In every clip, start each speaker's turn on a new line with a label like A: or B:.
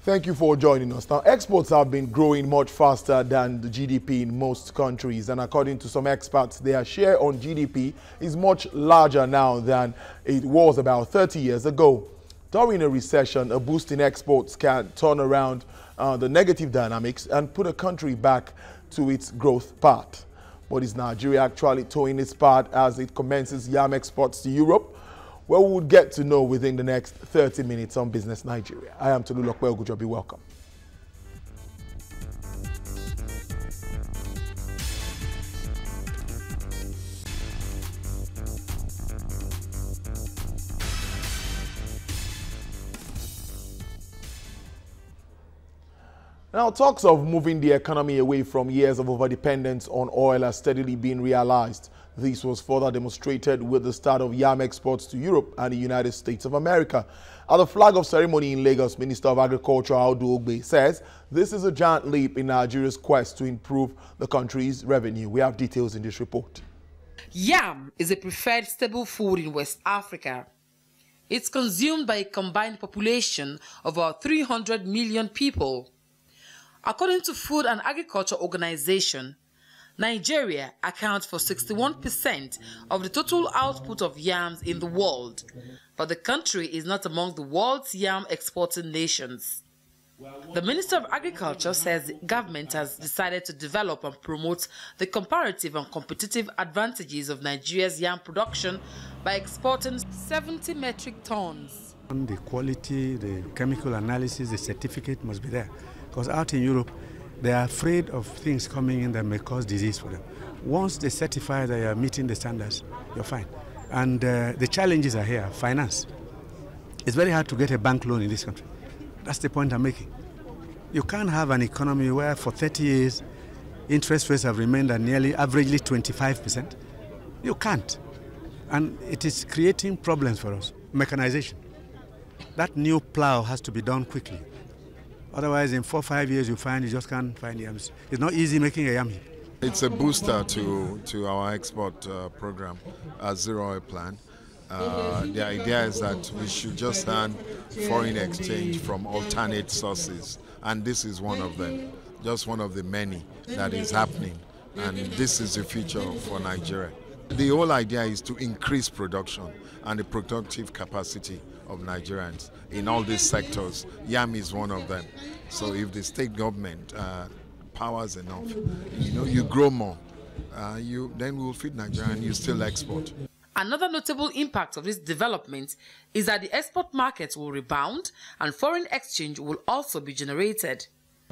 A: Thank you for joining us. Now, exports have been growing much faster than the GDP in most countries, and according to some experts, their share on GDP is much larger now than it was about 30 years ago. During a recession, a boost in exports can turn around the negative dynamics and put a country back to its growth path. But is Nigeria actually toeing its part as it commences yam exports to Europe? Well, we would get to know within the next 30 minutes on Business Nigeria. I am Tolulokwe Ogujobi. Welcome. Now, talks of moving the economy away from years of overdependence on oil are steadily being realized. This was further demonstrated with the start of yam exports to Europe and the United States of America. At the flag-off ceremony in Lagos, Minister of Agriculture Audu Ogbe says this is a giant leap in Nigeria's quest to improve the country's revenue. We have details in this report.
B: Yam is a preferred staple food in West Africa. It's consumed by a combined population of about 300 million people. According to Food and Agriculture Organization, Nigeria accounts for 61% of the total output of yams in the world, but the country is not among the world's yam exporting nations. The Minister of Agriculture says the government has decided to develop and promote the comparative and competitive advantages of Nigeria's yam production by exporting 70 metric tons.
C: The quality, the chemical analysis, the certificate must be there. Because out in Europe, they are afraid of things coming in that may cause disease for them. Once they certify that you are meeting the standards, you're fine. And the challenges are here, finance. It's very hard to get a bank loan in this country. That's the point I'm making. You can't have an economy where for 30 years, interest rates have remained at nearly averagely 25%. You can't. And it is creating problems for us. Mechanization. That new plow has to be done quickly. Otherwise, in 4 or 5 years, you find you just can't find yams. It's not easy making a yam heap.
D: It's a booster to our export program, Zero Oil Plan. The idea is that we should just earn foreign exchange from alternate sources, and this is one of them, just one of the many that is happening, and this is the future for Nigeria. The whole idea is to increase production and the productive capacity of Nigerians in all these sectors. Yam is one of them. So if the state government powers enough, you grow more, then we'll feed Nigeria and you still export.
B: Another notable impact of this development is that the export markets will rebound and foreign exchange will also be generated.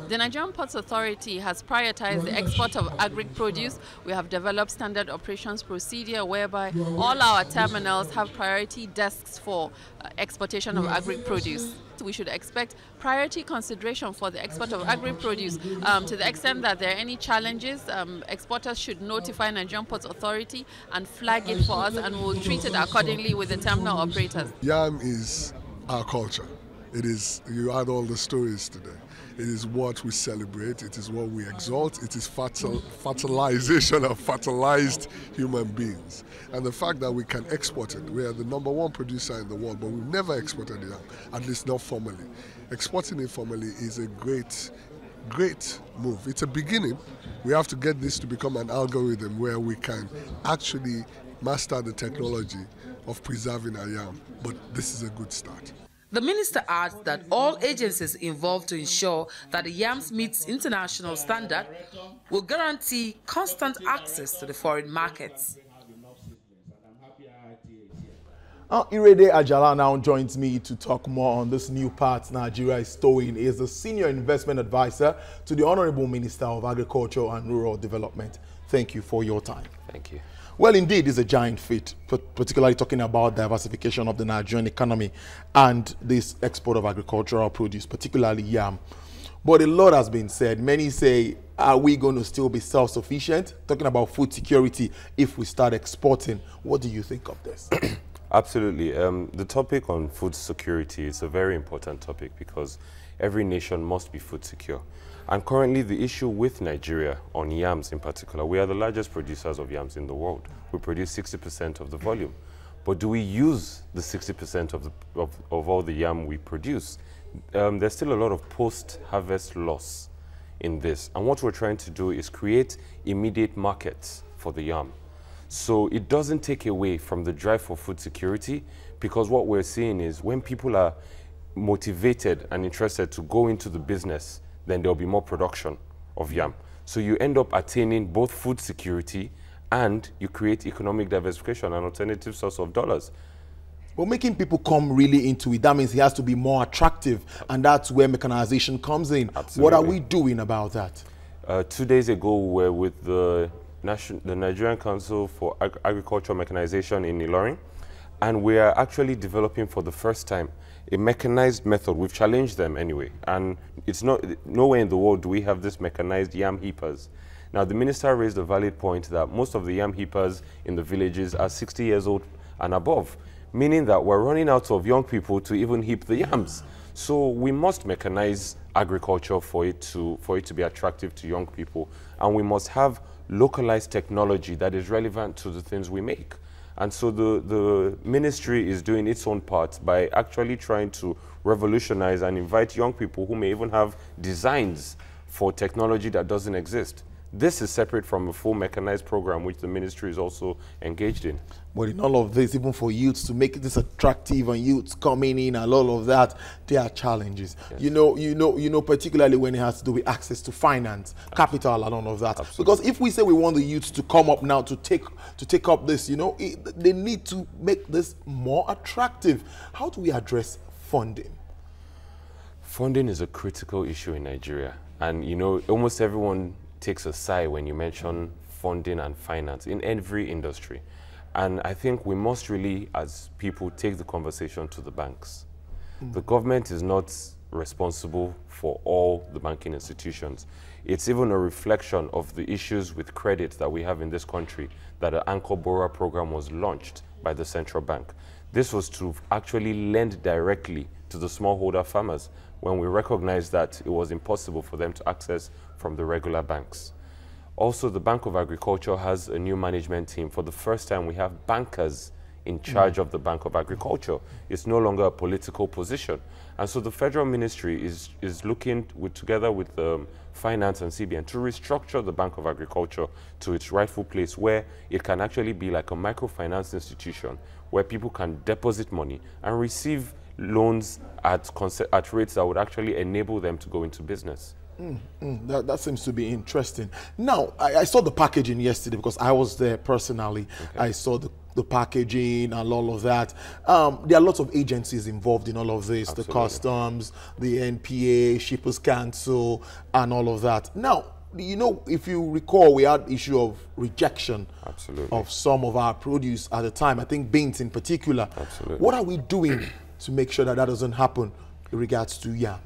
E: The Nigerian Ports Authority has prioritized the export of agri-produce. We have developed standard operations procedure whereby all our terminals have priority desks for exportation of agri-produce. We should expect priority consideration for the export of agri-produce. To the extent that there are any challenges, exporters should notify Nigerian Ports Authority and flag it for us, and we'll treat it accordingly with the terminal operators.
F: Yam is our culture. It is, you add all the stories today. It is what we celebrate, it is what we exalt, it is fertilization of fertilized human beings. And the fact that we can export it, we are the #1 producer in the world, but we've never exported yam, at least not formally. Exporting it formally is a great move. It's a beginning. We have to get this to become an algorithm where we can actually master the technology of preserving our yam, but this is a good start.
B: The minister adds that all agencies involved to ensure that the yams meets international standard will guarantee constant access to the foreign markets.
A: Irede Ajala now joins me to talk more on this new path Nigeria is towing. He is the Senior Investment Advisor to the Honorable Minister of Agriculture and Rural Development. Thank you for your time.
G: Thank you.
A: Well, indeed, it's a giant feat, particularly talking about diversification of the Nigerian economy and this export of agricultural produce, particularly yam. But a lot has been said. Many say, are we going to still be self-sufficient? Talking about food security if we start exporting. What do you think of this?
G: Absolutely. The topic on food security is a very important topic because every nation must be food secure. And currently the issue with Nigeria on yams in particular, we are the largest producers of yams in the world. We produce 60% of the volume. But do we use the 60% of all the yam we produce? there's still a lot of post-harvest loss in this. And what we're trying to do is create immediate markets for the yam. So it doesn't take away from the drive for food security, because what we're seeing is when people are motivated and interested to go into the business, then there'll be more production of yam. So you end up attaining both food security and you create economic diversification, an alternative source of dollars.
A: Well, making people come really into it, that means it has to be more attractive, and that's where mechanization comes in.
G: Absolutely.
A: What are we doing about that?
G: 2 days ago, we were with the Nigerian Council for Agricultural Mechanization in Ilorin, and we are actually developing for the first time a mechanized method. We've challenged them anyway, and it's nowhere in the world do we have this mechanized yam heapers. Now, the minister raised a valid point that most of the yam heapers in the villages are 60 years old and above, meaning that we're running out of young people to even heap the yams. So we must mechanize agriculture for it to be attractive to young people, and we must have localized technology that is relevant to the things we make. And so the ministry is doing its own part by actually trying to revolutionize and invite young people who may even have designs for technology that doesn't exist. This is separate from a full mechanized program which the ministry is also engaged in.
A: But in all of this, even for youths to make this attractive and youths coming in and all of that, there are challenges. Yes. You know, particularly when it has to do with access to finance, capital, and all of that. Absolutely. Because if we say we want the youths to come up now to take up this, they need to make this more attractive. How do we address funding?
G: Funding is a critical issue in Nigeria, and almost everyone takes a sigh when you mention funding and finance in every industry. And I think we must really, as people, take the conversation to the banks. The government is not responsible for all the banking institutions. It's even a reflection of the issues with credit that we have in this country, that an anchor borrower program was launched by the central bank. This was to actually lend directly to the smallholder farmers when we recognized that it was impossible for them to access from the regular banks. Also, the Bank of Agriculture has a new management team. For the first time, we have bankers in charge of the Bank of Agriculture. It's no longer a political position. And so the federal ministry is looking together with Finance and CBN to restructure the Bank of Agriculture to its rightful place, where it can actually be like a microfinance institution where people can deposit money and receive loans at rates that would actually enable them to go into business.
A: That seems to be interesting. Now, I saw the packaging yesterday because I was there personally. Okay. I saw the packaging and all of that. There are lots of agencies involved in all of this. Absolutely. The customs, the NPA, Shippers Council, and all of that. Now, if you recall, we had issue of rejection. Absolutely. Of some of our produce at the time. I think beans in particular. Absolutely. What are we doing to make sure that doesn't happen in regards to yam?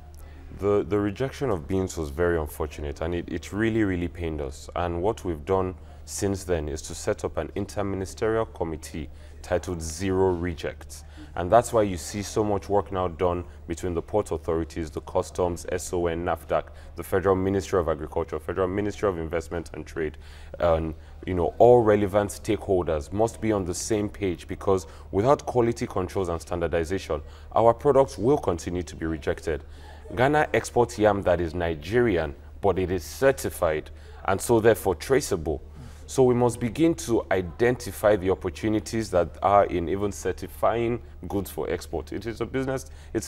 G: The rejection of beans was very unfortunate, and it really, really pained us. And what we've done since then is to set up an interministerial committee titled Zero Rejects. And that's why you see so much work now done between the port authorities, the customs, SON, NAFDAC, the Federal Ministry of Agriculture, Federal Ministry of Investment and Trade. All relevant stakeholders must be on the same page, because without quality controls and standardization, our products will continue to be rejected. Ghana exports yam that is Nigerian, but it is certified and so therefore traceable. So we must begin to identify the opportunities that are in even certifying goods for export. It's a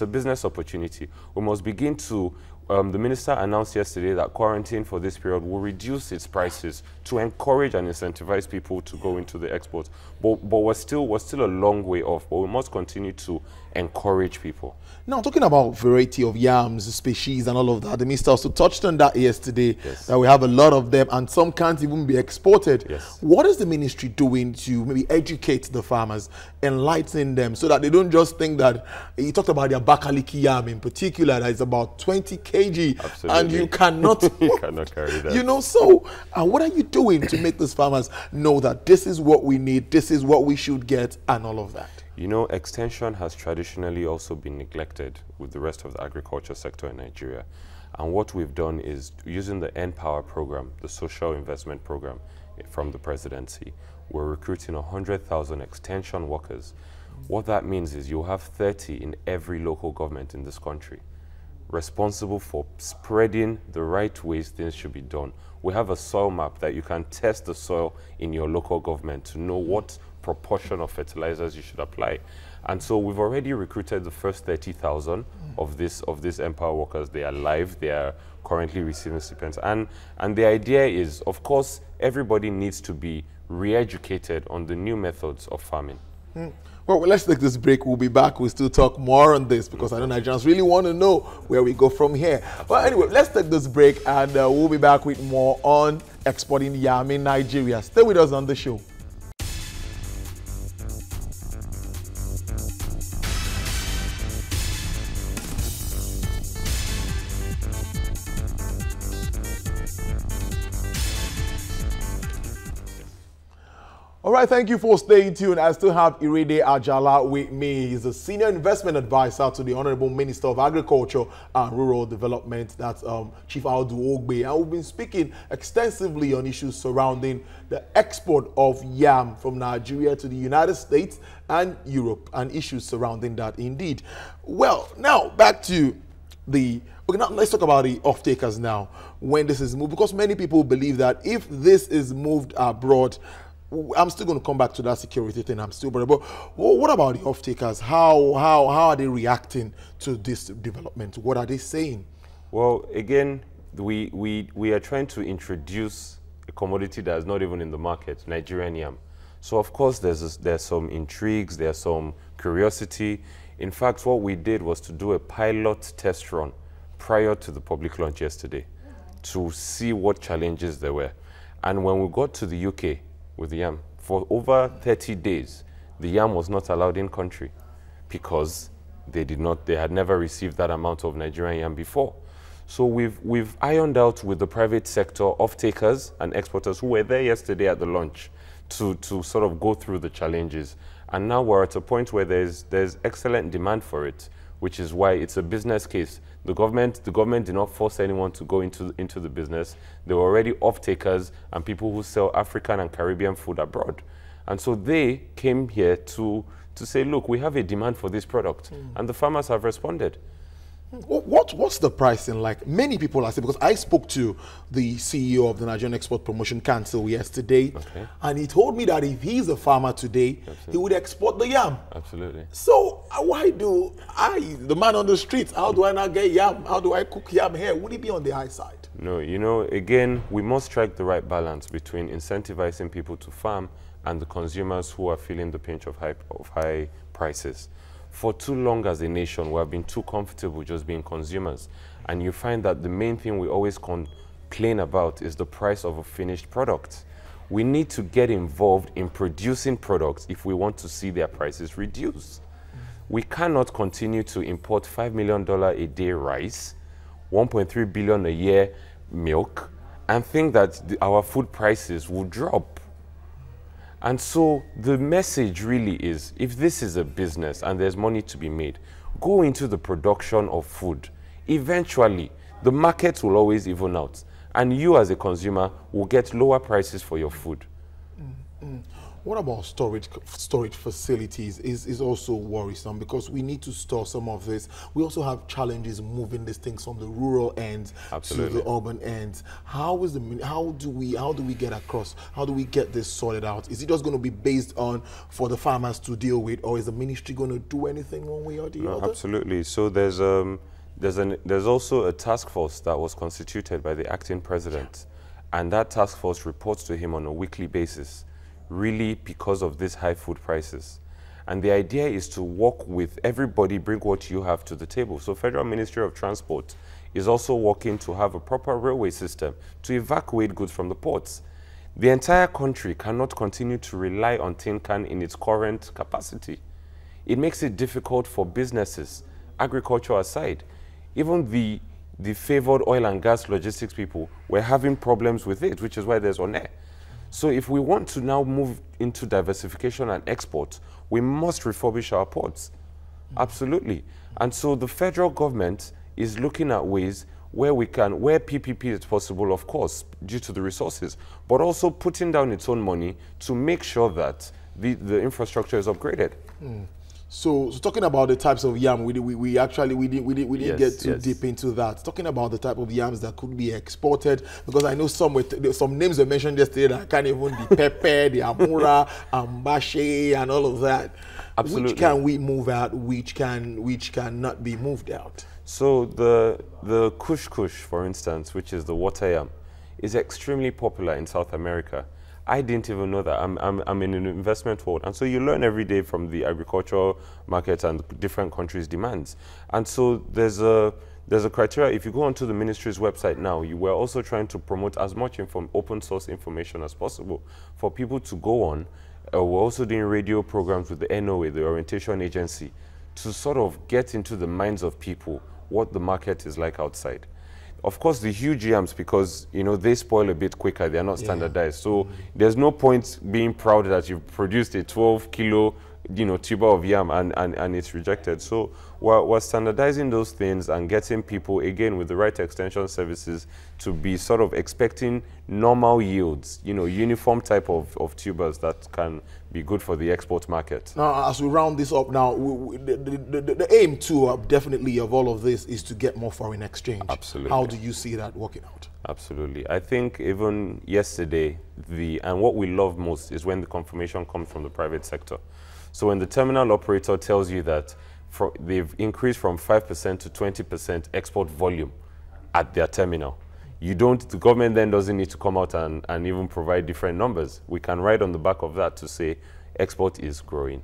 G: business opportunity. We must begin to, the minister announced yesterday that quarantine for this period will reduce its prices to encourage and incentivize people to go into the export. But we're still a long way off, but we must continue to encourage people.
A: Now, talking about variety of yams, species, and all of that, the minister also touched on that yesterday. Yes. That we have a lot of them, and some can't even be exported. Yes. What is the ministry doing to maybe educate the farmers, enlighten them, so that they don't just think that, you talked about the Abakaliki yam in particular, that is about 20 kg, absolutely, and you cannot,
G: you cannot carry that.
A: So what are you doing to make these farmers know that this is what we need, this is what we should get, and all of that?
G: Extension has traditionally also been neglected with the rest of the agriculture sector in Nigeria. And what we've done is, using the NPower program, the social investment program from the presidency, we're recruiting 100,000 extension workers. What that means is you'll have 30 in every local government in this country. responsible for spreading the right ways things should be done. We have a soil map that you can test the soil in your local government to know what proportion of fertilizers you should apply. And so we've already recruited the first 30,000 of these Empower workers. They are live. They are currently receiving stipends. And the idea is, of course, everybody needs to be re-educated on the new methods of farming.
A: Well, let's take this break. We'll be back. We'll still talk more on this because I know Nigerians really want to know where we go from here. But anyway, let's take this break and we'll be back with more on exporting yam in Nigeria. Stay with us on the show. All right, thank you for staying tuned. I still have Irede Ajala with me. He's a senior investment advisor to the Honorable Minister of Agriculture and Rural Development. That's Chief Audu Ogbe. And we've been speaking extensively on issues surrounding the export of yam from Nigeria to the United States and Europe and issues surrounding that indeed. Well, now back to let's talk about the off-takers now when this is moved, because many people believe that if this is moved abroad, I'm still going to come back to that security thing. But what about the off-takers? How are they reacting to this development? What are they saying?
G: Well, again, we are trying to introduce a commodity that is not even in the market, Nigerian yam. So of course there's some intrigues, there's some curiosity. In fact, what we did was to do a pilot test run prior to the public launch yesterday to see what challenges there were. And when we got to the UK with the yam, for over 30 days, the yam was not allowed in country because they had never received that amount of Nigerian yam before. So we've ironed out with the private sector off-takers and exporters who were there yesterday at the launch to sort of go through the challenges. And now we're at a point where there's excellent demand for it, which is why it's a business case. The government did not force anyone to go into the business. They were already off-takers and people who sell African and Caribbean food abroad. And so they came here to say, look, we have a demand for this product. And the farmers have responded.
A: What's the pricing like? Many people are saying, because I spoke to the CEO of the Nigerian Export Promotion Council yesterday, and he told me that if he's a farmer today, he would export the yam.
G: Absolutely.
A: So why do the man on the streets, how do I not get yam? How do I cook yam here? Would it be on the high side?
G: No, you know, again, we must strike the right balance between incentivizing people to farm and the consumers who are feeling the pinch of high prices. For too long as a nation, we have been too comfortable just being consumers. And you find that the main thing we always complain about is the price of a finished product. We need to get involved in producing products if we want to see their prices reduce. We cannot continue to import $5 million a day rice, 1.3 billion a year milk, and think that our food prices will drop. And so the message really is, if this is a business and there's money to be made, go into the production of food. Eventually, the market will always even out. And you as a consumer will get lower prices for your food.
A: What about storage facilities is also worrisome, because we need to store some of this. We also have challenges moving these things from the rural end to the urban end. How do we get across? How do we get this sorted out? Is it just going to be based on for the farmers to deal with, or is the ministry going to do anything one way or the other?
G: Absolutely. So there's also a task force that was constituted by the acting president, and that task force reports to him on a weekly basis, really because of these high food prices. And the idea is to work with everybody, bring what you have to the table. So Federal Ministry of Transport is also working to have a proper railway system to evacuate goods from the ports. The entire country cannot continue to rely on tin can in its current capacity. It makes it difficult for businesses, agriculture aside. Even the favored oil and gas logistics people were having problems with it, which is why there's on air. So if we want to now move into diversification and export, we must refurbish our ports. Absolutely. And so the federal government is looking at ways where PPP is possible, of course, due to the resources, but also putting down its own money to make sure that the infrastructure is upgraded.
A: So talking about the types of yam, we actually didn't
G: Yes,
A: get too
G: yes.
A: deep into that. Talking about the type of yams that could be exported, because I know some names were mentioned yesterday that can't even the pepper, the amura, ambashe, and all of that.
G: Absolutely.
A: Which can we move out? Which cannot be moved out?
G: So the kush kush, for instance, which is the water yam, is extremely popular in South America. I didn't even know that. I'm in an investment world. And so you learn every day from the agricultural market and different countries' demands. And so there's a criteria. If you go onto the ministry's website now, we're also trying to promote as much open source information as possible for people to go on. We're also doing radio programs with the NOA, the orientation agency, to sort of get into the minds of people what the market is like outside. Of course, the huge yams, because they spoil a bit quicker, they're not standardized. So there's no point being proud that you've produced a 12-kilo tuber of yam and it's rejected. So we're standardizing those things and getting people, again, with the right extension services, to be sort of expecting normal yields, uniform type of tubers that can be good for the export market.
A: Now, as we round this up now, the aim too, definitely, of all of this is to get more foreign exchange.
G: Absolutely.
A: How do you see that working out?
G: Absolutely. I think even yesterday, and what we love most is when the confirmation comes from the private sector. So when the terminal operator tells you that they've increased from 5% to 20% export volume at their terminal, the government then doesn't need to come out and even provide different numbers. We can write on the back of that to say export is growing.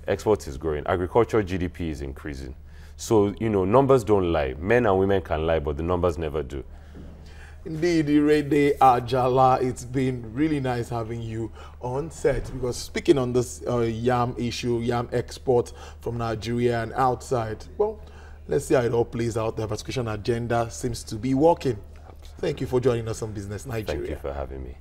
G: Export is growing. Agricultural GDP is increasing. So, numbers don't lie. Men and women can lie, but the numbers never do.
A: Indeed, Irede Ajala, it's been really nice having you on set, because speaking on this yam issue, yam export from Nigeria and outside, well, let's see how it all plays out. The diversification agenda seems to be working. Thank you for joining us on Business Nigeria.
G: Thank you for having me.